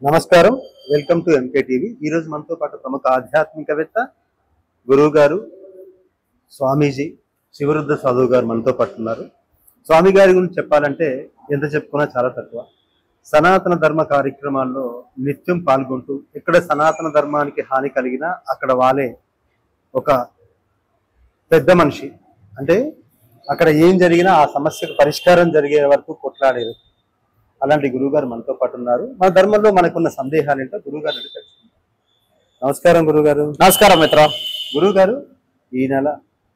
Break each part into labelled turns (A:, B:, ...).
A: నమస్కారం, welcome to MK TV. ఈ రోజు మనతో పాటు ప్రముఖ ఆధ్యాత్మికవేత్త గురువు గారు స్వామీజీ శివరుద్ర సాధువు గారు మనతో పాటు ఉన్నారు. స్వామి గారి గురించి చెప్పాలంటే ఎంత చెప్పుకున్నా చాలా తక్కువ. సనాతన ధర్మ కార్యక్రమాల్లో నిత్యం పాల్గొంటూ ఎక్కడ సనాతన ధర్మానికి హాని కలిగినా అక్కడ వాళ్ళే ఒక పెద్ద మనిషి. అంటే అక్కడ ఏం జరిగినా ఆ సమస్యకు పరిష్కారం జరిగే వరకు కొట్లాడేది. అలాంటి గురువుగారు మనతో పాటు ఉన్నారు. మన ధర్మంలో మనకున్న సందేహాలు ఏంటో గురువుగారు తెలుసుకుంటాం. నమస్కారం గురువుగారు.
B: నమస్కారం మిత్ర.
A: గురువుగారు, ఈ నెల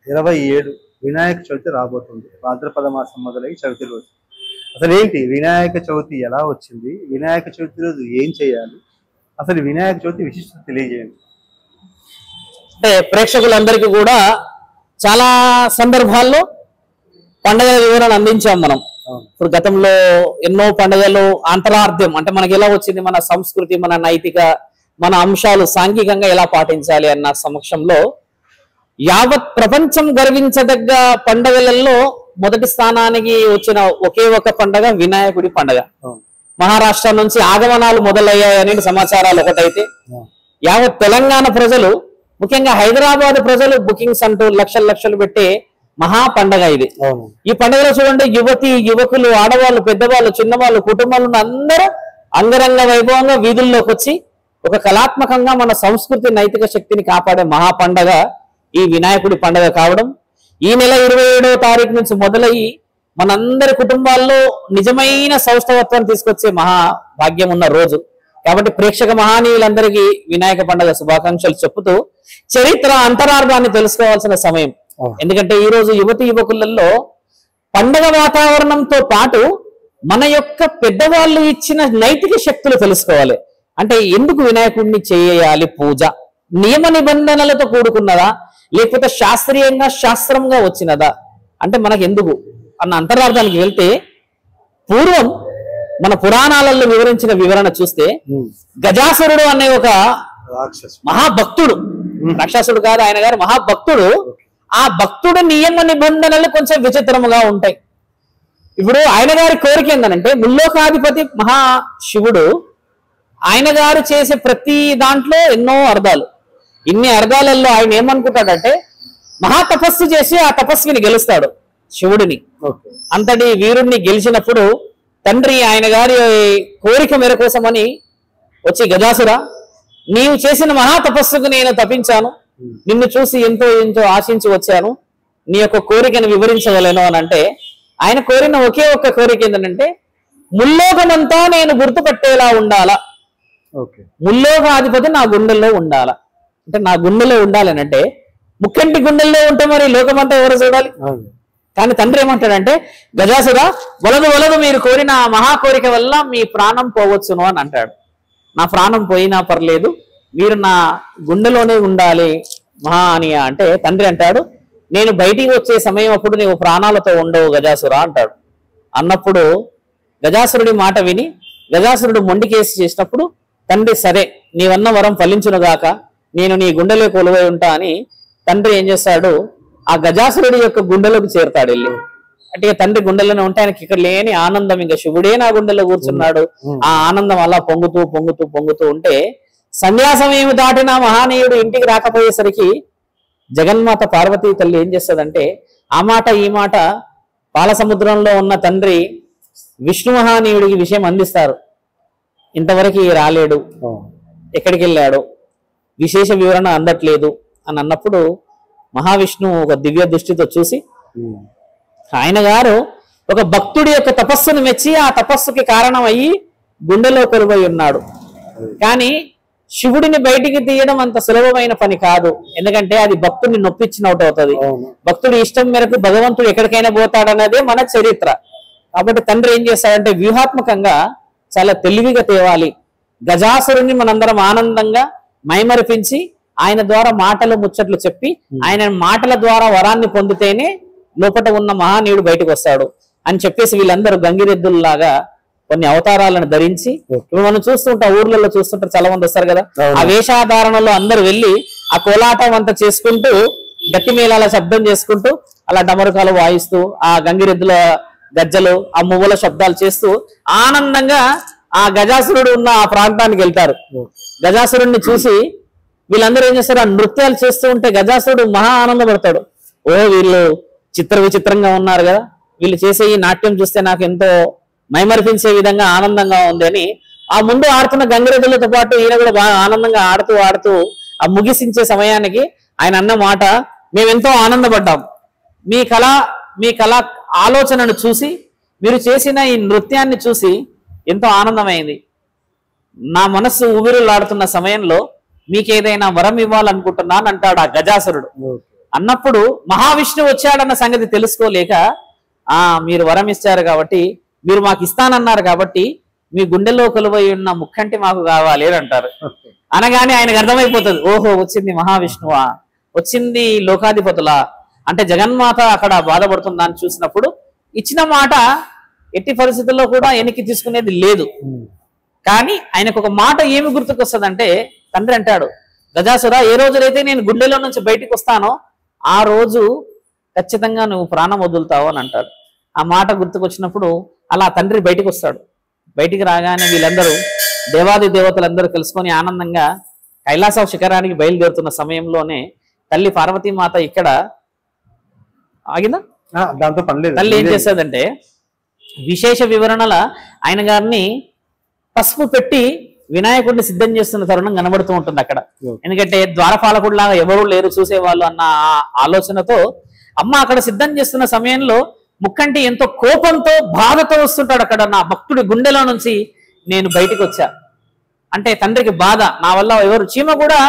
A: 27 వినాయక చవితి రాబోతుంది. భాద్రపద మాసం మొదలై చవితి రోజు. అసలు ఏంటి వినాయక చవితి, ఎలా వచ్చింది, వినాయక చవితి రోజు ఏం చేయాలి, అసలు వినాయక చవితి విశిష్టత తెలియజేయండి.
B: అంటే ప్రేక్షకులందరికీ కూడా చాలా సందర్భాల్లో పండుగల వివరణ అందించాం మనం. ఇప్పుడు గతంలో ఎన్నో పండుగలు అంతరార్థం అంటే మనకి ఎలా వచ్చింది, మన సంస్కృతి, మన నైతిక, మన అంశాలు సాంఘికంగా ఎలా పాటించాలి అన్న సమక్షంలో యావత్ ప్రపంచం గర్వించదగ్గ పండుగలలో మొదటి స్థానానికి వచ్చిన ఒకే ఒక పండుగ వినాయకుడి పండుగ. మహారాష్ట్ర నుంచి ఆగమనాలు మొదలయ్యాయనే సమాచారాలు ఒకటైతే, యావత్ తెలంగాణ ప్రజలు, ముఖ్యంగా హైదరాబాద్ ప్రజలు బుకింగ్స్ అంటూ లక్షలు పెట్టే మహా పండగ ఇది. ఈ పండుగలో చూడండి, యువతి యువకులు, ఆడవాళ్ళు, పెద్దవాళ్ళు, చిన్నవాళ్ళు, కుటుంబాలు అందరూ అంగరంగ వైభవంగా వీధుల్లోకి వచ్చి ఒక కళాత్మకంగా మన సంస్కృతి నైతిక శక్తిని కాపాడే మహా పండగ ఈ వినాయకుడి పండగ కావడం. ఈ నెల 27వ తారీఖు నుంచి మొదలయ్యి మనందరి కుటుంబాల్లో నిజమైన సౌష్ఠవత్వాన్ని తీసుకొచ్చే మహా భాగ్యం ఉన్న రోజు కాబట్టి ప్రేక్షక మహానీయులందరికీ వినాయక పండుగ శుభాకాంక్షలు చెప్పుతూ చరిత్ర అంతరార్థాన్ని తెలుసుకోవాల్సిన సమయం. ఎందుకంటే ఈ రోజు యువతి యువకులలో పండగ వాతావరణంతో పాటు మన యొక్క పెద్దవాళ్ళు ఇచ్చిన నైతిక శక్తులు తెలుసుకోవాలి. అంటే ఎందుకు వినాయకుడిని చేయాలి పూజ, నియమ నిబంధనలతో కూడుకున్నదా లేకపోతే శాస్త్రీయంగా శాస్త్రంగా వచ్చినదా, అంటే మనకు ఎందుకు అన్న అంతరార్థానికి వెళ్తే, పూర్వం మన పురాణాలలో వివరించిన వివరణ చూస్తే గజాసురుడు అనే ఒక మహాభక్తుడు, రాక్షసుడు కాదు ఆయన గారు, మహాభక్తుడు. ఆ భక్తుడు నియమ నిబంధనలు కొంచెం విచిత్రముగా ఉంటాయి. ఇప్పుడు ఆయన గారి కోరిక ఏంటంటే, ముల్లోకాధిపతి మహాశివుడు ఆయన గారు చేసే ప్రతి దాంట్లో ఎన్నో అర్థాలు. ఇన్ని అర్థాలలో ఆయన ఏమనుకుంటాడంటే, మహాతపస్సు చేసి ఆ తపస్విని గెలుస్తాడు శివుడిని. అంతటి వీరుణ్ణి గెలిచినప్పుడు తండ్రి ఆయన గారి కోరిక మేర కోసమని వచ్చి, గజాసుర, నీవు చేసిన మహాతపస్సుకు నేను తపించాను, నిన్ను చూసి ఎంతో ఆశించి వచ్చాను, నీ యొక్క కోరికను వివరించగలను అని అంటే, ఆయన కోరిన ఒకే ఒక్క కోరిక ఏంటంటే, ముల్లోకమంతా నేను గుర్తుపట్టేలా ఉండాలా, ముల్లోకాధిపతి నా గుండెల్లో ఉండాలా. అంటే నా గుండెలో ఉండాలని అంటే, ముక్కంటి గుండెల్లో ఉంటే మరి లోకమంతా ఎవరు చూడాలి? కానీ తండ్రి ఏమంటాడంటే, గజాసుర, వలదు మీరు కోరిన మహా కోరిక వల్ల మీ ప్రాణం పోవచ్చును అని అంటాడు. నా ప్రాణం పోయినా పర్లేదు, మీరు నా గుండెలోనే ఉండాలి మహా అని అంటే, తండ్రి అంటాడు, నేను బయటికి వచ్చే సమయం అప్పుడు నీవు ప్రాణాలతో ఉండవు గజాసుర అంటాడు. అన్నప్పుడు గజాసురుడి మాట విని గజాసురుడు మొండికేసి చేసినప్పుడు తండ్రి, సరే నీవన్న వరం ఫలించునుగాక, నేను నీ గుండెలో కొలువై ఉంటా అని తండ్రి ఏం చేస్తాడు, ఆ గజాసురుడి యొక్క గుండెలోకి చేరుతాడు వెళ్ళి. అంటే తండ్రి గుండెలోనే ఉంటే ఆయనకి ఇక్కడ లేని ఆనందం, ఇంకా శివుడే నా గుండెలో కూర్చున్నాడు, ఆ ఆనందం అలా పొంగుతూ ఉంటే, సన్యాసమేమి దాటిన మహానీయుడు ఇంటికి రాకపోయేసరికి జగన్మాత పార్వతీ తల్లి ఏం చేస్తుందంటే, ఆ మాట ఈ మాట పాలసముద్రంలో ఉన్న తండ్రి విష్ణు మహానీయుడికి విషయం అందిస్తారు. ఇంతవరకు రాలేడు, ఎక్కడికి వెళ్ళాడు, విశేష వివరణ అందట్లేదు అని అన్నప్పుడు మహావిష్ణువు ఒక దివ్య దృష్టితో చూసి, ఆయన గారు ఒక భక్తుడి యొక్క తపస్సును మెచ్చి ఆ తపస్సుకి కారణం అయ్యి గుండెలో కొలువై ఉన్నాడు. కానీ శివుడిని బయటికి తీయడం అంత సులభమైన పని కాదు, ఎందుకంటే అది భక్తుడిని నొప్పించినట్టు అవుతుంది. భక్తుడి ఇష్టం మేరకు భగవంతుడు ఎక్కడికైనా పోతాడన్నదే మన చరిత్ర. కాబట్టి తండ్రి ఏం చేస్తాడంటే, వ్యూహాత్మకంగా చాలా తెలివిగా తేవాలి, గజాసురుని మనందరం ఆనందంగా మైమరిపించి ఆయన ద్వారా మాటలు ముచ్చట్లు చెప్పి ఆయన మాటల ద్వారా వరాన్ని పొందితేనే లోపట ఉన్న మహానీయుడు బయటకు వస్తాడు అని చెప్పేసి వీళ్ళందరూ గంగిరెద్దుల్లాగా కొన్ని అవతారాలను ధరించి, ఇప్పుడు మనం చూస్తుంటాం, ఊర్లలో చూస్తుంటారు, చాలా మంది వస్తారు కదా, ఆ వేషాధారణలో అందరూ వెళ్ళి ఆ కోలాటం అంతా చేసుకుంటూ, గట్టి మేళాల శబ్దం చేసుకుంటూ, అలా డమరుకాలు వాయిస్తూ, ఆ గంగిరెద్దుల గజ్జలు, ఆ మువ్వల శబ్దాలు చేస్తూ ఆనందంగా ఆ గజాసురుడు ఉన్న ఆ ప్రాంతానికి వెళ్తారు. గజాసురుడిని చూసి వీళ్ళందరూ ఏం చేస్తారు, ఆ నృత్యాలు చేస్తూ ఉంటే గజాసురుడు మహా ఆనందపడతాడు. ఓ వీళ్ళు విచిత్రంగా ఉన్నారు కదా, వీళ్ళు చేసే ఈ నాట్యం చూస్తే నాకు ఎంతో మైమరిపించే విధంగా ఆనందంగా ఉంది అని ఆ ముందు ఆడుతున్న గంగిరెద్దులతో పాటు ఈయన కూడా బాగా ఆనందంగా ఆడుతూ ఆ ముగిసించే సమయానికి ఆయన అన్న మాట, మేమెంతో ఆనందపడ్డాం. మీ కళ ఆలోచనను చూసి, మీరు చేసిన ఈ నృత్యాన్ని చూసి ఎంతో ఆనందమైంది. నా మనస్సు ఊవిరులాడుతున్న సమయంలో మీకేదైనా వరం ఇవ్వాలనుకుంటున్నాను అంటాడు ఆ గజాసురుడు. అన్నప్పుడు మహావిష్ణువు వచ్చాడన్న సంగతి తెలుసుకోలేక, మీరు వరం ఇచ్చారు కాబట్టి, మీరు మాకు ఇస్తానన్నారు కాబట్టి మీ గుండెలో కొలువై ఉన్న ముక్కంటి మాకు కావాలి అని అంటారు. అనగానే ఆయనకు అర్థమైపోతుంది, ఓహో వచ్చింది మహావిష్ణువా, వచ్చింది లోకాధిపతులా, అంటే జగన్మాత అక్కడ బాధపడుతుందా అని చూసినప్పుడు ఇచ్చిన మాట ఎట్టి పరిస్థితుల్లో కూడా వెనక్కి తీసుకునేది లేదు. కానీ ఆయనకు ఒక మాట ఏమి గుర్తుకొస్తుందంటే, తండ్రి అంటాడు, గజాసుర ఏ రోజులైతే నేను గుండెలో నుంచి బయటికి వస్తానో ఆ రోజు ఖచ్చితంగా నువ్వు ప్రాణం వదులుతావు అని అంటాడు. ఆ మాట గుర్తుకొచ్చినప్పుడు అలా తండ్రి బయటికి వస్తాడు. బయటికి రాగానే వీళ్ళందరూ దేవాది దేవతలందరూ తెలుసుకొని ఆనందంగా కైలాస శిఖరానికి బయలుదేరుతున్న సమయంలోనే తల్లి పార్వతీమాత ఇక్కడ ఆగిందా,
A: దాంతో పని లేదు.
B: తల్లి ఏం చేస్తుందంటే విశేష వివరణల ఆయన గారిని పసుపు పెట్టి వినాయకుడిని సిద్ధం చేస్తున్న తరుణం కనబడుతూ ఉంటుంది అక్కడ. ఎందుకంటే ద్వారపాలకుడిలాగా ఎవరూ లేరు చూసేవాళ్ళు అన్న ఆలోచనతో అమ్మ అక్కడ సిద్ధం చేస్తున్న సమయంలో ముక్కంటి ఎంతో కోపంతో బాధతో వస్తుంటాడు. అక్కడ నా భక్తుడి గుండెలో నుంచి నేను బయటికి వచ్చా అంటే తండ్రికి బాధ, నా వల్ల ఎవరు చీమ కూడా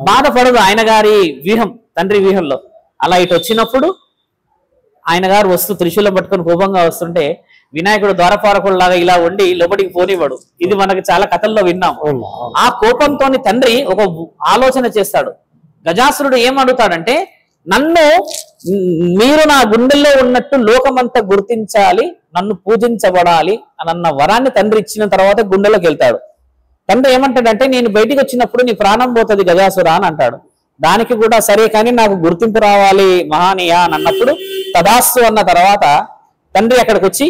B: బాధపడదు ఆయన గారి వ్యూహం, తండ్రి వ్యూహంలో. అలా ఇటు వచ్చినప్పుడు ఆయన గారు వస్తూ త్రిశూలం పట్టుకొని కోపంగా వస్తుంటే వినాయకుడు ద్వారపాలకుడిలాగా ఇలా ఉండి లోపలికి పోనివ్వడు. ఇది మనకి చాలా కథల్లో విన్నాం. ఆ కోపంతో తండ్రి ఒక ఆలోచన చేస్తాడు. గజాసురుడు ఏం అడుగుతాడంటే, మీరు నా గుండెల్లో ఉన్నట్టు లోకమంతా గుర్తించాలి, నన్ను పూజించబడాలి అన్న వరాన్ని తండ్రి ఇచ్చిన తర్వాత గుండెలోకి వెళ్తాడు. తండ్రి ఏమంటాడంటే, నేను బయటికి వచ్చినప్పుడు నీ ప్రాణం పోతుంది గజాసురా అని అంటాడు. దానికి కూడా సరే కానీ నాకు గుర్తింపు రావాలి మహానీయ అని అన్నప్పుడు తదాస్తు అన్న తర్వాత తండ్రి అక్కడికి వచ్చి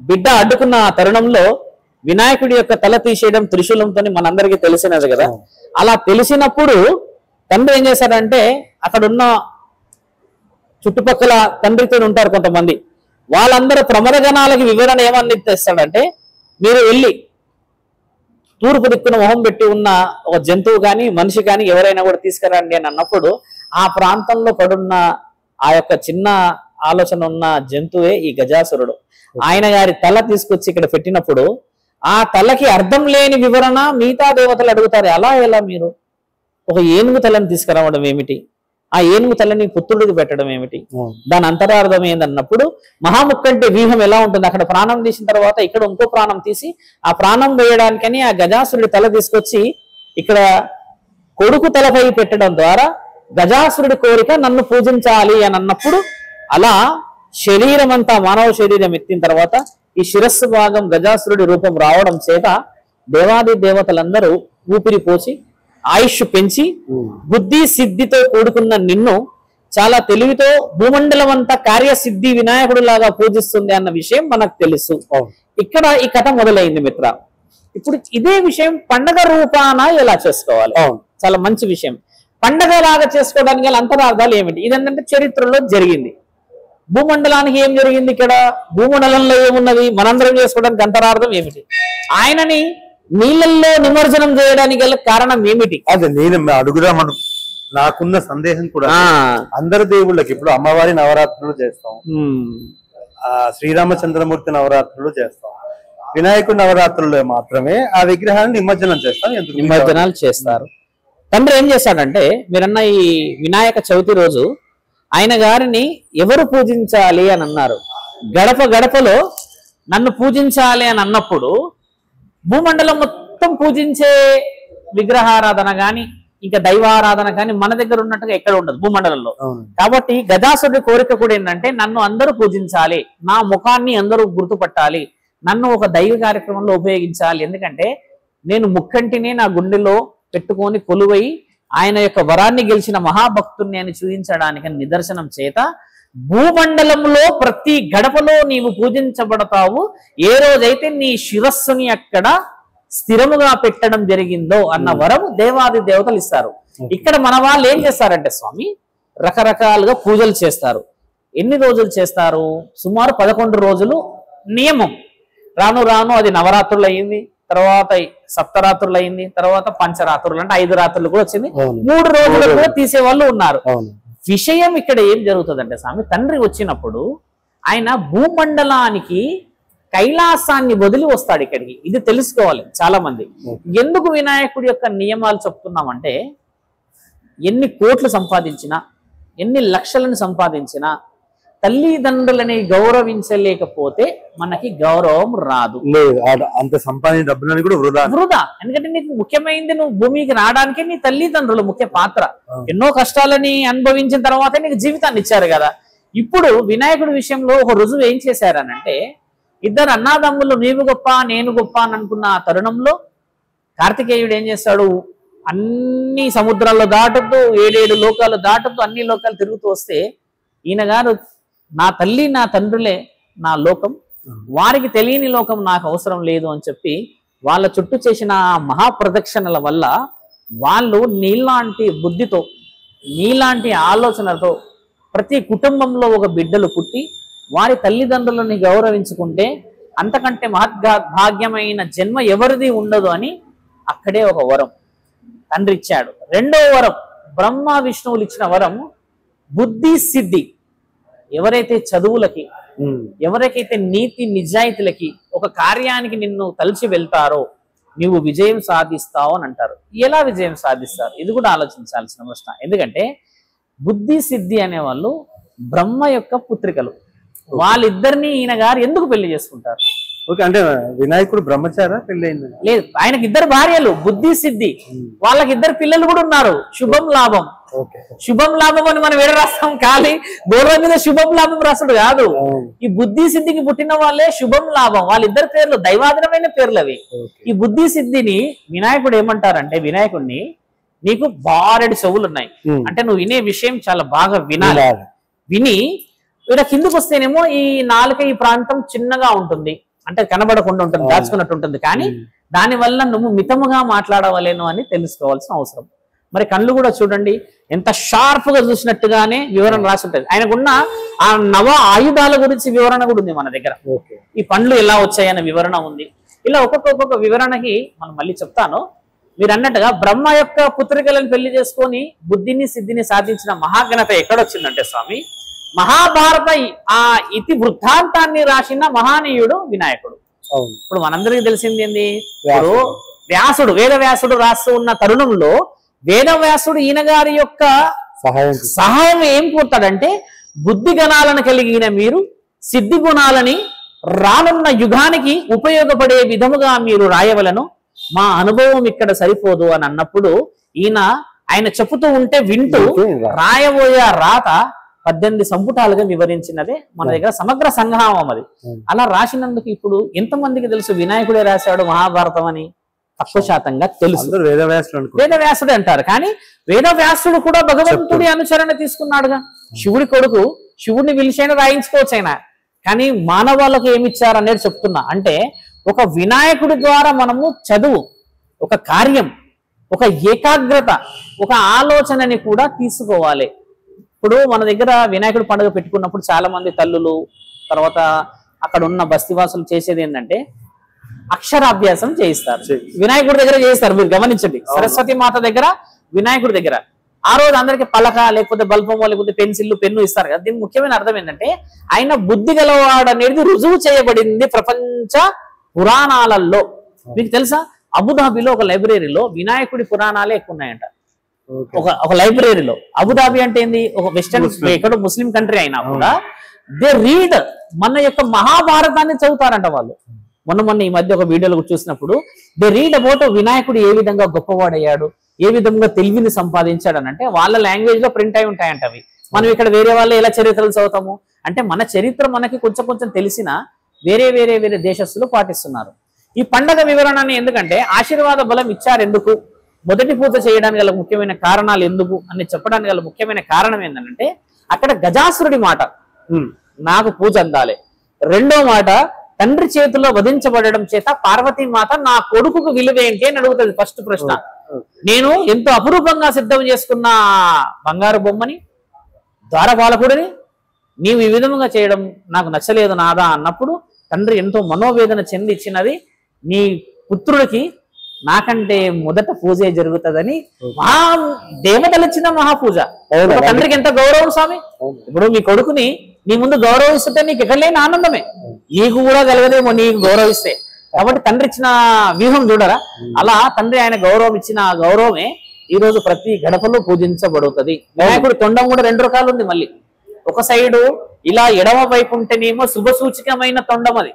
B: బిడ్డ అడ్డుకున్న ఆ తరుణంలో వినాయకుడి యొక్క తల తీసేయడం త్రిశూలంతో మనందరికీ తెలిసినది కదా. అలా తెలిసినప్పుడు తండ్రి ఏం చేశాడంటే, అక్కడున్న చుట్టుపక్కల తండ్రితో ఉంటారు కొంతమంది, వాళ్ళందరూ ప్రమదగణాలకి వివరణ ఏమని తెస్తాడంటే, మీరు వెళ్ళి తూర్పు దిక్కున మొహం పెట్టి ఉన్న ఒక జంతువు కానీ మనిషి కానీ ఎవరైనా కూడా తీసుకురండి అని అన్నప్పుడు ఆ ప్రాంతంలో పడున్న ఆ యొక్క చిన్న ఆలోచన ఉన్న జంతువే ఈ గజాసురుడు. ఆయన గారి తల తీసుకొచ్చి ఇక్కడ పెట్టినప్పుడు ఆ తలకి అర్థం లేని వివరణ మిగతా దేవతలు అడుగుతారు, అలా ఎలా మీరు ఒక ఏనుగు తలని తీసుకురావడం ఏమిటి, ఆ ఏనుగు తలని పుత్రుడికి పెట్టడం ఏమిటి, దాని అంతరార్థం ఏందన్నప్పుడు మహాముక్కంటి వ్యూహం ఎలా ఉంటుంది, అక్కడ ప్రాణం తీసిన తర్వాత ఇక్కడ ఇంకో ప్రాణం తీసి ఆ ప్రాణం వేయడానికని ఆ గజాసురుడి తల తీసుకొచ్చి ఇక్కడ కొడుకు తలపై పెట్టడం ద్వారా గజాసురుడి కోరిక నన్ను పూజించాలి అని అన్నప్పుడు అలా శరీరం అంతా మానవ శరీరం ఎత్తిన తర్వాత ఈ శిరస్సు భాగం గజాసురుడి రూపం రావడం చేత దేవాది దేవతలందరూ ఊపిరి పోసి ఆయుష్ పెంచి బుద్ధి సిద్ధితో కూడుకున్న నిన్ను చాలా తెలివితో భూమండలం అంతా కార్యసిద్ధి వినాయకుడు లాగా పూజిస్తుంది అన్న విషయం మనకు తెలుసు. ఇక్కడ ఈ కథ మొదలైంది మిత్ర. ఇప్పుడు ఇదే విషయం పండగ రూపాన ఎలా చేసుకోవాలి, చాలా మంచి విషయం. పండగ లాగా చేసుకోవడానికి గల అంతరార్థాలు ఏమిటి, ఇదేంటంటే చరిత్రలో జరిగింది. భూమండలానికి ఏం జరిగింది, ఇక్కడ భూమండలంలో ఏమున్నది, మనందరం చేసుకోవడానికి అంతరార్థం ఏమిటి, ఆయనని నీళ్ళల్లో నిమజ్జనం చేయడానికి గల కారణం ఏమిటి,
A: అదే నేను అడుగుదామను నాకున్న సందేహం కూడా. అందరు దేవుళ్ళకి ఇప్పుడు అమ్మవారి నవరాత్రులు చేస్తాం, శ్రీరామచంద్రమూర్తి నవరాత్రులు చేస్తాం, వినాయకుడి నవరాత్రుల్లో మాత్రమే ఆ విగ్రహాన్ని నిమజ్జనం చేస్తాం,
B: నిమజ్జనాలు చేస్తారు. తండ్రి ఏం చేశాడంటే, మీరన్న ఈ వినాయక చవితి రోజు ఆయన గారిని ఎవరు పూజించాలి అని అన్నారు. గడప గడపలో నన్ను పూజించాలి అని అన్నప్పుడు భూమండలం మొత్తం పూజించే విగ్రహారాధన గాని ఇంకా దైవారాధన కానీ మన దగ్గర ఉన్నట్టుగా ఎక్కడ ఉండదు భూమండలంలో. కాబట్టి గజాసురుడి కోరిక కూడా ఏంటంటే, నన్ను అందరూ పూజించాలి, నా ముఖాన్ని అందరూ గుర్తుపట్టాలి, నన్ను ఒక దైవ కార్యక్రమంలో ఉపయోగించాలి. ఎందుకంటే నేను ముక్కంటిని నా గుండెలో పెట్టుకొని కొలువై ఆయన యొక్క వరాన్ని గెలిచిన మహాభక్తుడిని అని చూపించడానికి నిదర్శనం చేత భూమండలంలో ప్రతి గడపలో నీవు పూజించబడతావు. ఏ రోజైతే నీ శిరస్సుని అక్కడ స్థిరముగా పెట్టడం జరిగిందో అన్న వరం దేవాది దేవతలు ఇస్తారు. ఇక్కడ మన వాళ్ళు ఏం చేస్తారంటే స్వామి, రకరకాలుగా పూజలు చేస్తారు. ఎన్ని రోజులు చేస్తారు? సుమారు 11 రోజులు నియమం. రాను రాను అది నవరాత్రులు అయింది, తర్వాత సప్తరాత్రులు అయింది, తర్వాత పంచరాత్రులు అంటే 5 రాత్రులు కూడా వచ్చింది, 3 రోజులు కూడా తీసేవాళ్ళు ఉన్నారు. విషయం ఇక్కడ ఏం జరుగుతుందంటే స్వామి, తండ్రి వచ్చినప్పుడు ఆయన భూమండలానికి కైలాసాన్ని వదిలి వస్తాడు ఇక్కడికి. ఇది తెలుసుకోవాలి చాలా మంది. ఎందుకు వినాయకుడి యొక్క నియమాలు చెప్తున్నామంటే, ఎన్ని కోట్లు సంపాదించినా, ఎన్ని లక్షలను సంపాదించినా తల్లిదండ్రులని గౌరవించలేకపోతే మనకి గౌరవం రాదు.
A: అంత సంపాదించిన డబ్బులని కూడా
B: వృధా. ఎందుకంటే నీకు ముఖ్యమైనది, నువ్వు భూమికి రావడానికి నీ తల్లిదండ్రులు ముఖ్య పాత్ర. ఎన్నో కష్టాలని అనుభవించిన తర్వాతే నీకు జీవితాన్ని ఇచ్చారు కదా. ఇప్పుడు వినాయకుడి విషయంలో ఒక రుజువు ఏం చేశారనంటే, ఇద్దరు అన్నాదమ్ములు నీవు గొప్ప నేను గొప్ప అని అనుకున్న ఆ తరుణంలో కార్తికేయుడు ఏం చేస్తాడు, అన్ని సముద్రాల్లో దాటుతూ 7 లోకాలు దాటుతూ అన్ని లోకాలు తిరుగుతూ వస్తే, ఈయన గారు నా తల్లి నా తండ్రులే నా లోకం, వారికి తెలియని లోకం నాకు అవసరం లేదు అని చెప్పి వాళ్ళ చుట్టూ చేసిన మహాప్రదక్షిణల వల్ల వాళ్ళు నీలాంటి బుద్ధితో, నీలాంటి ఆలోచనతో ప్రతి కుటుంబంలో ఒక బిడ్డలు పుట్టి వారి తల్లిదండ్రులని గౌరవించుకుంటే అంతకంటే భాగ్యమైన జన్మ ఎవరిది ఉండదు అని అక్కడే ఒక వరం తండ్రి ఇచ్చాడు. రెండో వరం, బ్రహ్మ విష్ణువులు ఇచ్చిన వరం బుద్ధి సిద్ధి. ఎవరైతే చదువులకి, ఎవరికైతే నీతి నిజాయితీలకి, ఒక కార్యానికి నిన్ను తలిచి వెళ్తారో నీవు విజయం సాధిస్తావు అని అంటారు. ఎలా విజయం సాధిస్తారు? ఇది కూడా ఆలోచించాల్సిన ప్రశ్న. ఎందుకంటే బుద్ధి సిద్ధి అనేవాళ్ళు బ్రహ్మ యొక్క పుత్రికలు. వాళ్ళిద్దరిని ఈయన గారు ఎందుకు పెళ్లి చేసుకుంటారు?
A: ఓకే, అంటే వినాయకుడు బ్రహ్మచారా పెళ్ళైంది?
B: లేదు, ఆయనకి 2 భార్యలు బుద్ధి సిద్ధి, వాళ్ళకి 2 పిల్లలు కూడా ఉన్నారు. శుభం లాభం. శుభం లాభం అని మనం ఏడ రాస్తాం, ఖాళీ గోడ మీద శుభం లాభం రాసుడు కాదు. ఈ బుద్ధి సిద్ధికి పుట్టిన వాళ్ళే శుభం లాభం. వాళ్ళిద్దరు పేర్లు దైవాధీనమైన పేర్లు అవి. ఈ బుద్ధి సిద్ధిని వినాయకుడు ఏమంటారంటే, వినాయకుడిని నీకు బారెడు చెవులు ఉన్నాయి అంటే నువ్వు వినే విషయం చాలా బాగా వినాలి. విని ఇక్కడ కిందకు వస్తేనేమో ఈ నాలుక ఈ ప్రాంతం చిన్నగా ఉంటుంది, అంటే కనబడకుండా ఉంటుంది, దాచుకున్నట్టు ఉంటుంది. కానీ దానివల్ల నువ్వు మితముగా మాట్లాడవలేను అని తెలుసుకోవాల్సిన అవసరం. మరి కళ్ళు కూడా చూడండి, ఎంత షార్ప్ గా చూసినట్టుగానే వివరణ రాసి ఉంటుంది. ఆయనకున్న ఆ నవ ఆయుధాల గురించి వివరణ కూడా ఉంది మన దగ్గర. ఈ పండ్లు ఎలా వచ్చాయనే వివరణ ఉంది. ఇలా ఒక్కొక్క వివరణకి మనం మళ్ళీ చెప్తాను. మీరు అన్నట్టుగా బ్రహ్మ యొక్క పుత్రికలను పెళ్లి చేసుకొని బుద్ధిని సిద్ధిని సాధించిన మహాఘనత ఎక్కడొచ్చిందంటే స్వామి, మహాభారత ఆ ఇతి వృత్తాంతాన్ని రాసిన మహానీయుడు వినాయకుడు. ఇప్పుడు మనందరికీ తెలిసింది ఏంది, ఇప్పుడు వ్యాసుడు వేద వ్యాసుడు రాస్తూ ఉన్న తరుణంలో వేదవ్యాసుడు ఈయన గారి యొక్క సహాయం ఏం కోరుతాడంటే, బుద్ధి గుణాలను కలిగిన మీరు సిద్ధి గుణాలని రానున్న యుగానికి ఉపయోగపడే విధముగా మీరు రాయవలను, మా అనుభవం ఇక్కడ సరిపోదు అని అన్నప్పుడు ఆయన చెప్పుతూ ఉంటే వింటూ రాయబోయే రాత 18 సంపుటాలుగా వివరించినదే మన దగ్గర సమగ్ర సంగ్రహం అది. అలా రాసినందుకు ఇప్పుడు ఎంతమందికి తెలుసు వినాయకుడే రాశాడు మహాభారతం అని? తక్కువ శాతంగా తెలుసు. వేదవ్యాసుడు అంటారు, కానీ వేదవ్యాసుడు కూడా భగవంతుడి అనుచరణ తీసుకున్నాడుగా. శివుడి కొడుకు, శివుడిని పిలిచైనా రాయించుకోవచ్చు అయినా, కానీ మానవాళ్ళకు ఏమిచ్చారు అనేది చెప్తున్నా. అంటే ఒక వినాయకుడి ద్వారా మనము చదువు, ఒక కార్యం, ఒక ఏకాగ్రత, ఒక ఆలోచనని కూడా తీసుకోవాలి. ఇప్పుడు మన దగ్గర వినాయకుడి పండుగ పెట్టుకున్నప్పుడు చాలా మంది తల్లులు, తర్వాత అక్కడ ఉన్న బస్తీవాసులు చేసేది ఏంటంటే అక్షరాభ్యాసం చేయిస్తారు. వినాయకుడి దగ్గర చేయిస్తారు, మీరు గమనించండి. సరస్వతి మాత దగ్గర, వినాయకుడి దగ్గర ఆ రోజు అందరికి పలక లేకపోతే బల్పమో లేకపోతే పెన్సిల్ పెన్ను ఇస్తారు కదా. దీనికి ముఖ్యమైన అర్థం ఏంటంటే ఆయన బుద్ధి గలవాడు అనేది రుజువు చేయబడింది ప్రపంచ పురాణాలలో. మీకు తెలుసా, అబుదాబిలో ఒక లైబ్రరీలో వినాయకుడి పురాణాలే ఎక్కువ ఉన్నాయంట. ఒక లైబ్రరీలో. అబుదాబి అంటే ఏంది, ఒక వెస్టర్న్ ఎక్కడో ముస్లిం కంట్రీ అయినా కూడా దే రీడ్ మన యొక్క మహాభారతాన్ని చదువుతారంట వాళ్ళు. మొన్న ఈ మధ్య ఒక వీడియోలో చూసినప్పుడు దే రీడ్ అబౌట్ వినాయకుడు ఏ విధంగా గొప్పవాడయ్యాడు, ఏ విధంగా తెలివిని సంపాదించాడు అని. అంటే వాళ్ళ లాంగ్వేజ్ లో ప్రింట్ అయి ఉంటాయంట అవి. మనం ఇక్కడ వేరే వాళ్ళు ఎలా చరిత్రలు చదువుతాము అంటే, మన చరిత్ర మనకి కొంచెం తెలిసినా వేరే దేశస్తులు పాటిస్తున్నారు. ఈ పండగ వివరణని ఎందుకంటే ఆశీర్వాద బలం ఇచ్చారు ఎందుకు, మొదటి పూజ చేయడానికి గల ముఖ్యమైన కారణాలు ఎందుకు అని చెప్పడానికి గల ముఖ్యమైన కారణం ఏంటంటే, అక్కడ గజాసురుడి మాట నాకు పూజ అందాలి. రెండో మాట, తండ్రి చేతిలో వధించబడడం చేత పార్వతీమాత నా కొడుకుకు విలువ ఏంటి అని అడుగుతుంది. ఫస్ట్ ప్రశ్న. నేను ఎంతో అపురూపంగా సిద్ధం చేసుకున్న బంగారు బొమ్మని, ద్వారపాలకుడిని నీవు ఈ విధంగా చేయడం నాకు నచ్చలేదు నాదా అన్నప్పుడు తండ్రి ఎంతో మనోవేదన చెంది ఇచ్చినది, నీ పుత్రుడికి నాకంటే మొదట పూజే జరుగుతుందని దేవతలు ఇచ్చిన మహాపూజ. తండ్రికి ఎంత గౌరవం స్వామి. ఇప్పుడు మీ కొడుకుని నీ ముందు గౌరవిస్తుంటే నీకు ఎక్కడ లేని ఆనందమే, నీకు కూడా కలగదేమో నీకు గౌరవిస్తే. కాబట్టి తండ్రి ఇచ్చిన వ్యూహం చూడరా. అలా తండ్రి ఆయన గౌరవం ఇచ్చిన గౌరవమే ఈ రోజు ప్రతి గడపలో పూజించబడుతుంది. వినాయకుడు తొండం కూడా 2 రకాలు ఉంది. మళ్ళీ ఒక సైడు ఇలా ఎడమ వైపు ఉంటేనేమో శుభ సూచికమైన తొండం, అది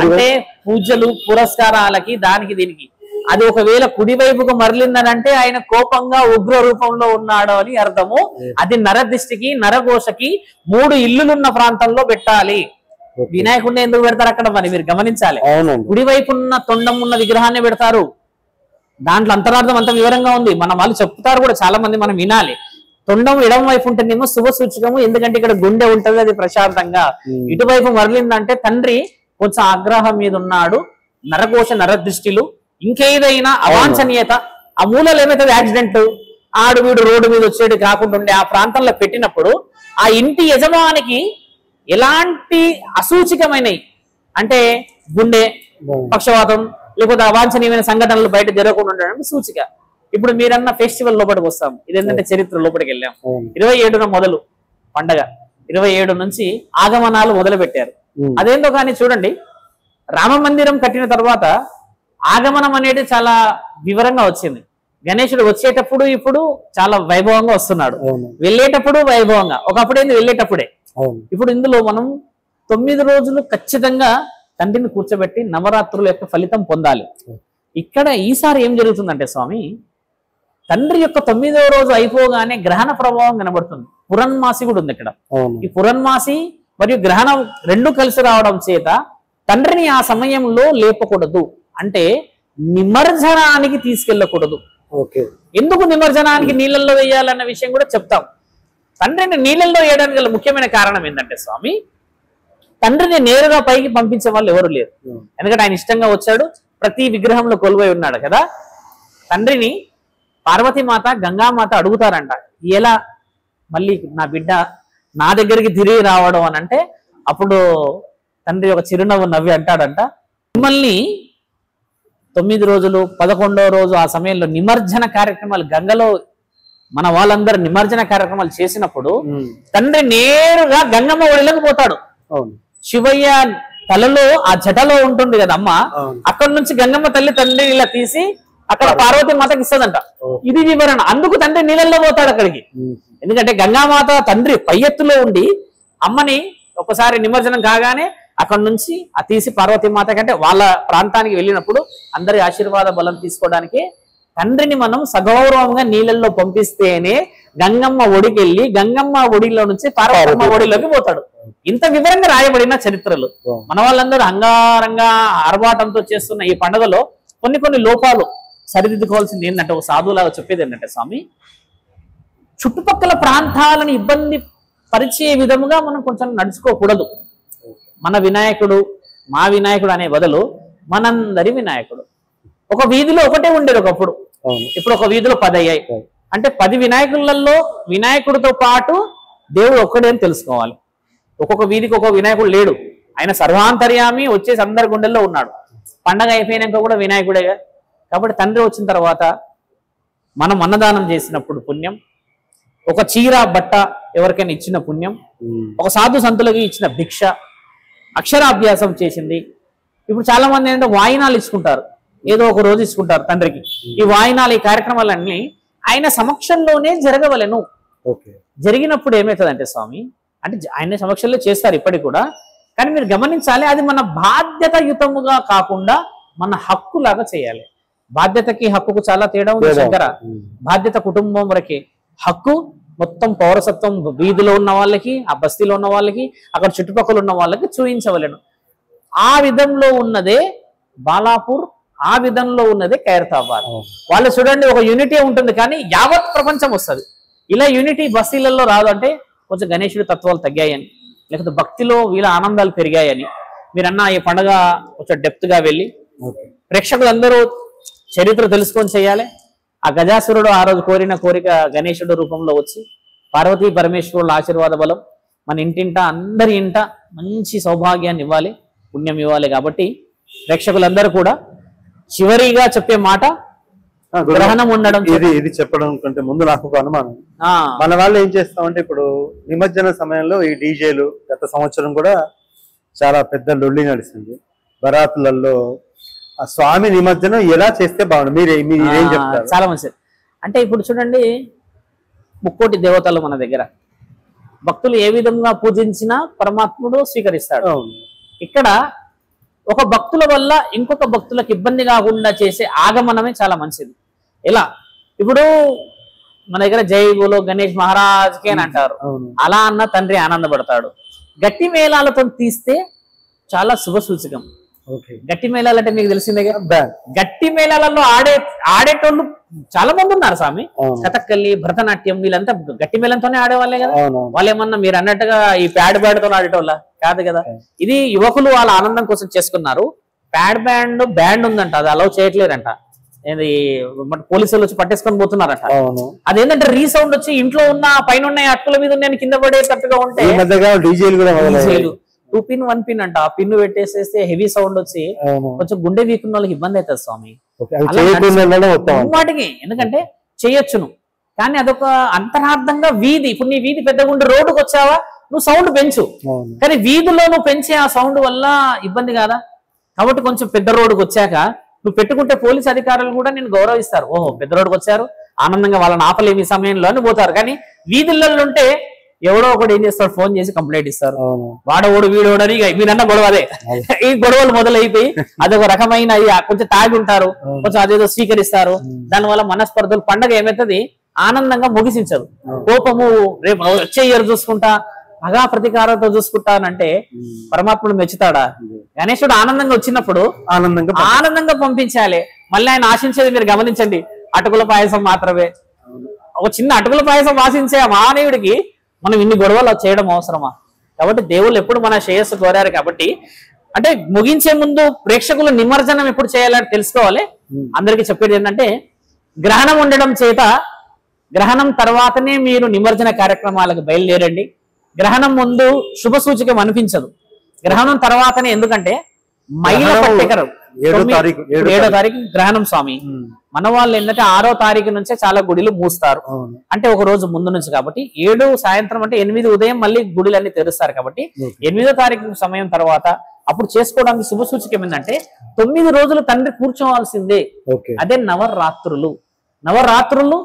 B: అంటే పూజలు పురస్కారాలకి దానికి దీనికి. అది ఒకవేళ కుడి వైపుకు మరలిందనంటే ఆయన కోపంగా ఉగ్ర రూపంలో ఉన్నాడు అని అర్థము. అది నరదిష్టికి నరఘోషకి 3 ఇల్లులున్న ప్రాంతంలో పెట్టాలి. వినాయకుడిని ఎందుకు పెడతారు అక్కడ మరి మీరు గమనించాలి. కుడి వైపు ఉన్న తొండం ఉన్న విగ్రహాన్ని పెడతారు. దాంట్లో అంతరార్థం అంత వివరంగా ఉంది. మన వాళ్ళు చెప్తారు కూడా చాలా మంది, మనం వినాలి. తొండం ఎడమ వైపు ఉంటేనేమో శుభ సూచకము, ఎందుకంటే ఇక్కడ గుండె ఉంటది, అది ప్రశాంతంగా. ఇటువైపు మరలిందంటే తండ్రి కొంచెం ఆగ్రహం మీద ఉన్నాడు, నరఘోష నరదృష్టిలు, ఇంకేదైనా అవాంఛనీయత, ఆ మూలలో ఏమైతుంది యాక్సిడెంట్, ఆడు వీడు రోడ్డు మీద వచ్చేది కాకుండా ఉండే ఆ ప్రాంతంలో పెట్టినప్పుడు ఆ ఇంటి యజమానికి ఎలాంటి అసూచికమైనవి అంటే గుండె పక్షవాతం లేకపోతే అవాంఛనీయమైన సంఘటనలు బయట జరగకుండా ఉండడానికి సూచిక. ఇప్పుడు మీరన్న ఫెస్టివల్ లోపలికి వస్తాం. ఇదేంటంటే చరిత్ర లోపలికి వెళ్ళాం. 27న మొదలు పండగ, 27 నుంచి ఆగమనాలు మొదలు పెట్టారు. అదేందో కానీ చూడండి, రామ మందిరం కట్టిన తర్వాత ఆగమనం అనేది చాలా వివరంగా వచ్చింది. గణేశుడు వచ్చేటప్పుడు ఇప్పుడు చాలా వైభవంగా వస్తున్నాడు, వెళ్ళేటప్పుడు వైభవంగా. ఒకప్పుడు ఏంది వెళ్ళేటప్పుడే. ఇప్పుడు ఇందులో మనం 9 రోజులు ఖచ్చితంగా తండ్రిని కూర్చోబెట్టి నవరాత్రుల యొక్క ఫలితం పొందాలి. ఇక్కడ ఈసారి ఏం జరుగుతుందంటే స్వామి, తండ్రి యొక్క 9వ రోజు అయిపోగానే గ్రహణ ప్రభావం కనబడుతుంది. పురన్మాసి కూడా ఉంది ఇక్కడ. ఈ పురన్మాసి మరియు గ్రహణం 2 కలిసి రావడం చేత తండ్రిని ఆ సమయంలో లేపకూడదు, అంటే నిమజ్జనానికి తీసుకెళ్ళకూడదు. ఎందుకు నిమజ్జనానికి నీళ్ళల్లో వేయాలన్న విషయం కూడా చెప్తాం. తండ్రిని నీళ్ళల్లో వేయడానికి గల ముఖ్యమైన కారణం ఏంటంటే స్వామి, తండ్రిని నేరుగా పైకి పంపించే వాళ్ళు ఎవరు లేరు. ఎందుకంటే ఆయన ఇష్టంగా వచ్చాడు, ప్రతి విగ్రహంలో కొలువై ఉన్నాడు కదా. తండ్రిని పార్వతీమాత గంగామాత అడుగుతారంట, ఎలా మళ్ళీ నా బిడ్డ నా దగ్గరికి తిరిగి రావడం అని అంటే, అప్పుడు తండ్రి ఒక చిరునవ్వు నవ్వి అంటాడంట, మిమ్మల్ని 9 రోజులు 11వ రోజు ఆ సమయంలో నిమజ్జన కార్యక్రమాలు గంగలో మన వాళ్ళందరూ నిమజ్జన కార్యక్రమాలు చేసినప్పుడు తండ్రి నేరుగా గంగమ్మ ఒడిలోకి పోతాడు. శివయ్య తలలో ఆ జటలో ఉంటుంది కదా అమ్మ, అక్కడి నుంచి గంగమ్మ తల్లి తండ్రి ఇలా తీసి అక్కడ పార్వతీ మాతకి ఇస్తుందంట. ఇది వివరణ. అందుకు తండ్రి నీళ్ళల్లో పోతాడు అక్కడికి. ఎందుకంటే గంగామాత తండ్రి పై ఎత్తులో ఉండి అమ్మని ఒకసారి నిమజ్జనం కాగానే అక్కడి నుంచి ఆ తీసి పార్వతీమాత కంటే వాళ్ళ ప్రాంతానికి వెళ్ళినప్పుడు అందరి ఆశీర్వాద బలం తీసుకోవడానికి తండ్రిని మనం సగౌరవంగా నీళ్ళల్లో పంపిస్తేనే గంగమ్మ ఒడికి వెళ్ళి గంగమ్మ ఒడిలో నుంచి పార్వతమ్మ ఒడిలోకి పోతాడు. ఇంత వివరంగా రాయబడిన చరిత్రలు. మన వాళ్ళందరూ అంగారంగా ఆర్భాటంతో చేస్తున్న ఈ పండుగలో కొన్ని లోపాలు సరిదిద్దుకోవాల్సింది ఏంటంటే, ఒక సాధువులాగా చెప్పేది ఏంటంటే స్వామి, చుట్టుపక్కల ప్రాంతాలను ఇబ్బంది పరిచే విధముగా మనం కొంచెం నడుచుకోకూడదు. మన వినాయకుడు మా వినాయకుడు అనే బదులు మనందరి వినాయకుడు. ఒక వీధిలో ఒకటే ఉండేది ఒకప్పుడు, ఇప్పుడు ఒక వీధిలో 10 అయ్యాయి. అంటే 10 వినాయకులలో వినాయకుడితో పాటు దేవుడు ఒక్కడే అని తెలుసుకోవాలి. ఒక్కొక్క వీధికి ఒక్కొక్క వినాయకుడు లేడు, ఆయన సర్వాంతర్యామి వచ్చేసి అందరి గుండెల్లో ఉన్నాడు. పండగ అయిపోయినాక కూడా వినాయకుడేగా. కాబట్టి తండ్రి వచ్చిన తర్వాత మనం అన్నదానం చేసినప్పుడు పుణ్యం, ఒక చీర బట్ట ఎవరికైనా ఇచ్చిన పుణ్యం, ఒక సాధు సంతులకి ఇచ్చిన భిక్ష, అక్షరాభ్యాసం చేసింది. ఇప్పుడు చాలా మంది ఏంటంటే వాయినాలు ఇచ్చుకుంటారు, ఏదో ఒక రోజు ఇచ్చుకుంటారు తండ్రికి. ఈ వాయినాలు ఈ కార్యక్రమాలన్నీ ఆయన సమక్షంలోనే జరగవలెను. జరిగినప్పుడు ఏమవుతుందంటే స్వామి, అంటే ఆయన సమక్షంలో చేస్తారు ఇప్పటికి కూడా, కానీ మీరు గమనించాలి, అది మన బాధ్యతయుతముగా కాకుండా మన హక్కులాగా చేయాలి. బాధ్యతకి హక్కుకు చాలా తేడా ఉంది శంకర. బాధ్యత కుటుంబం వరకే, హక్కు మొత్తం పౌరసత్వం వీధిలో ఉన్న వాళ్ళకి, ఆ బస్తీలో ఉన్న వాళ్ళకి, అక్కడ చుట్టుపక్కల ఉన్న వాళ్ళకి చూపించవలను. ఆ విధంలో ఉన్నదే బాలాపూర్, ఆ విధంలో ఉన్నదే ఖైరతాబాద్. వాళ్ళు చూడండి ఒక యూనిటీ ఉంటుంది, కానీ యావత్ ప్రపంచం వస్తుంది. ఇలా యూనిటీ బస్తీలలో రాదు. అంటే కొంచెం గణేశుడి తత్వాలు తగ్గాయని, లేకపోతే భక్తిలో వీళ్ళ ఆనందాలు పెరిగాయని మీరన్నా ఈ పండుగ కొంచెం డెప్త్ గా వెళ్ళి ప్రేక్షకులందరూ చరిత్ర తెలుసుకొని చేయాలి. ఆ గజాసురుడు ఆ రోజు కోరిన కోరిక గణేశుడు రూపంలో వచ్చి పార్వతీ పరమేశ్వరుల ఆశీర్వాద బలం మన ఇంటింట అందరి ఇంట మంచి సౌభాగ్యాన్ని ఇవ్వాలి, పుణ్యం ఇవ్వాలి. కాబట్టి ప్రేక్షకులందరూ కూడా చివరిగా చెప్పే మాట గ్రహణం ఉండడం.
A: ఇది చెప్పడం కంటే ముందు నాకు ఒక అనుమానం, మన వాళ్ళు ఏం చేస్తామంటే ఇప్పుడు నిమజ్జన సమయంలో ఈ డీజేలు గత సంవత్సరం కూడా చాలా పెద్ద లొల్లి నడిచింది బరాతులలో. ఆ స్వామి నిమజ్జనం ఎలా చేస్తే బాగుంది, మీరు ఏం చెప్తారు?
B: చాలా మంచిది. అంటే ఇప్పుడు చూడండి, ముక్కోటి దేవతలు మన దగ్గర, భక్తులు ఏ విధంగా పూజించినా పరమాత్ముడు స్వీకరిస్తాడు. ఇక్కడ ఒక భక్తుల వల్ల ఇంకొక భక్తులకు ఇబ్బంది కాకుండా చేసే ఆగమనమే చాలా మంచిది. ఎలా ఇప్పుడు మన దగ్గర జై బోలో గణేష్ మహారాజ్కి అని అంటారు, అలా అన్న తండ్రి ఆనందపడతాడు. గట్టి మేళాలతో తీస్తే చాలా శుభ సూచకం. గట్టి మేళాలు అంటే మీకు తెలిసిందే కదా, గట్టి మేళాలలో ఆడేటోళ్ళు చాలా మంది ఉన్నారు స్వామి. కథక్కలి, భరతనాట్యం వీళ్ళంతా గట్టి మేళంతోనే ఆడేవాళ్ళే కదా. వాళ్ళు ఏమన్నా మీరు అన్నట్టుగా ఈ ప్యాడ్ బ్యాండ్ తో ఆడేటోళ్ళ కాదు కదా. ఇది యువకులు వాళ్ళ ఆనందం కోసం చేసుకున్నారు. ప్యాడ్ బ్యాండ్ ఉందంట, అది అలౌ చేయట్లేదంట. ఇది పోలీసులు వచ్చి పట్టేసుకొని పోతున్నారట. అదేంటంటే రీసౌండ్ వచ్చి ఇంట్లో ఉన్న పైన ఉన్న అట్టుల మీద ఉన్న కింద పడేటట్టుగా ఉంటే 2 పిన్ 1 పిన్ అంట, ఆ పిన్ను పెట్టేసేస్తే హెవీ సౌండ్ వచ్చి కొంచెం గుండె వీకున్న వాళ్ళకి ఇబ్బంది అవుతుంది స్వామి వాటికి. ఎందుకంటే చేయొచ్చును, కానీ అదొక అంతరార్థంగా వీధి. ఇప్పుడు నీ వీధి పెద్దగా ఉండి రోడ్డుకు వచ్చావా, నువ్వు సౌండ్ పెంచు, కానీ వీధిలో నువ్వు పెంచే ఆ సౌండ్ వల్ల ఇబ్బంది కాదా. కాబట్టి కొంచెం పెద్ద రోడ్డుకు వచ్చాక నువ్వు పెట్టుకుంటే పోలీస్ అధికారులు కూడా నేను గౌరవిస్తారు. ఓహో పెద్ద రోడ్డుకు వచ్చారు, ఆనందంగా వాళ్ళని ఆపలేమి సమయంలో అని పోతారు. కానీ వీధులలో ఉంటే ఎవడో ఒకటి ఏం చేస్తాడు, ఫోన్ చేసి కంప్లైంట్ ఇస్తారు, వాడోడు వీడోడని. మీరన్నా గొడవ అదే, ఈ గొడవలు మొదలైపోయి అదొక రకమైన కొంచెం తాగి ఉంటారు, కొంచెం అదేదో స్వీకరిస్తారు. దానివల్ల మనస్పర్ధలు, పండగ ఏమైతుంది ఆనందంగా ముగిసించదు. కోపము రేపు వచ్చే ఇయర్ చూసుకుంటా, మగా ప్రతీకారంతో చూసుకుంటానంటే పరమాత్ముడు మెచ్చుతాడా? గణేశుడు ఆనందంగా వచ్చినప్పుడు ఆనందంగా పంపించాలి. మళ్ళీ ఆయన ఆశించేది మీరు గమనించండి, అటుకుల పాయసం మాత్రమే. ఒక చిన్న అటుకుల పాయసం ఆశించే మహానీయుడికి మనం ఇన్ని గొడవలు చేయడం అవసరమా? కాబట్టి దేవుళ్ళు ఎప్పుడు మన శ్రేయస్సు కోరారు. కాబట్టి అంటే ముగించే ముందు ప్రేక్షకులు నిమజ్జనం ఎప్పుడు చేయాలని తెలుసుకోవాలి. అందరికీ చెప్పేది ఏంటంటే, గ్రహణం ఉండడం చేత గ్రహణం తర్వాతనే మీరు నిమజ్జన కార్యక్రమాలకు బయలుదేరండి. గ్రహణం ముందు శుభ సూచకం అనిపించదు, గ్రహణం తర్వాతనే. ఎందుకంటే మైల పట్టెకరం 7వ తారీఖు గ్రహణం స్వామి. మన వాళ్ళు ఏంటంటే 6వ తారీఖు నుంచే చాలా గుడిలు మూస్తారు, అంటే ఒక రోజు ముందు నుంచి. కాబట్టి 7 సాయంత్రం అంటే 8 ఉదయం మళ్ళీ గుడిలన్నీ తెరుస్తారు. కాబట్టి 8వ తారీఖు సమయం తర్వాత అప్పుడు చేసుకోవడానికి శుభ సూచకం ఏంటంటే 9 రోజులు తండ్రి కూర్చోవాల్సిందే. అదే నవరాత్రులు. నవరాత్రులు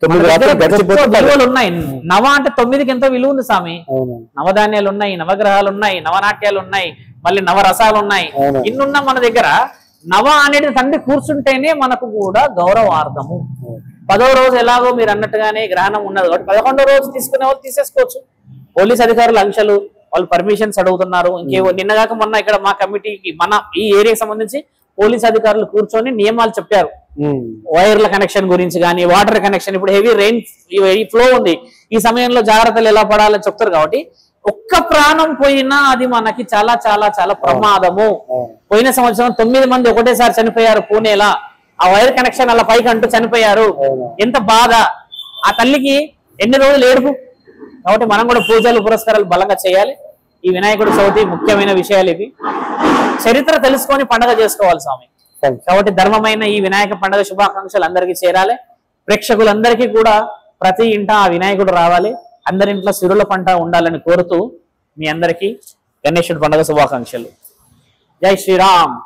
B: విలువలు ఉన్నాయి. నవ అంటే 9కి ఎంతో విలువ ఉంది స్వామి. నవధాన్యాలు ఉన్నాయి, నవగ్రహాలు ఉన్నాయి, నవనాట్యాలు ఉన్నాయి, మళ్ళీ నవరసాలు ఉన్నాయి. ఇన్నున్న మన దగ్గర నవ అనేది తండ్రి కూర్చుంటేనే మనకు కూడా గౌరవార్థము. 10వ రోజు ఎలాగో మీరు అన్నట్టుగానే గ్రహణం ఉన్నది కాబట్టి 11వ రోజు తీసుకునే వాళ్ళు తీసేసుకోవచ్చు. పోలీస్ అధికారులు అంశాలు వాళ్ళు పర్మిషన్స్ అడుగుతున్నారు. ఇంకేవో నిన్నగాక మొన్న ఇక్కడ మా కమిటీకి మన ఈ ఏరియాకి సంబంధించి పోలీస్ అధికారులు కూర్చొని నియమాలు చెప్పారు. వైర్ల కనెక్షన్ గురించి కానీ, వాటర్ కనెక్షన్, ఇప్పుడు హెవీ రెయిన్ ఫ్లో ఉంది, ఈ సమయంలో జాగ్రత్తలు ఎలా పడాలని చెప్తారు. కాబట్టి ఒక్క ప్రాణం పోయినా అది మనకి చాలా చాలా చాలా ప్రమాదము. పోయిన సంవత్సరం 9 మంది ఒకటేసారి చనిపోయారు పూణేలా. ఆ వైర్ కనెక్షన్ అలా పైకి అంటూ చనిపోయారు. ఎంత బాధ ఆ తల్లికి, ఎన్ని రోజులు ఏడుపు. కాబట్టి మనం కూడా పూజలు పురస్కారాలు బలంగా చేయాలి. ఈ వినాయకుడి చవితి ముఖ్యమైన విషయాలు ఇవి. చరిత్ర తెలుసుకొని పండుగ చేసుకోవాలి స్వామి. కాబట్టి ధర్మమైన ఈ వినాయక పండుగ శుభాకాంక్షలు అందరికీ చేరాలి. ప్రేక్షకులందరికీ కూడా ప్రతి ఇంట ఆ వినాయకుడు రావాలి, అందరింట్లో సిరుల పంట ఉండాలని కోరుతూ మీ అందరికీ గణేశుడి పండుగ శుభాకాంక్షలు. జై శ్రీరామ్.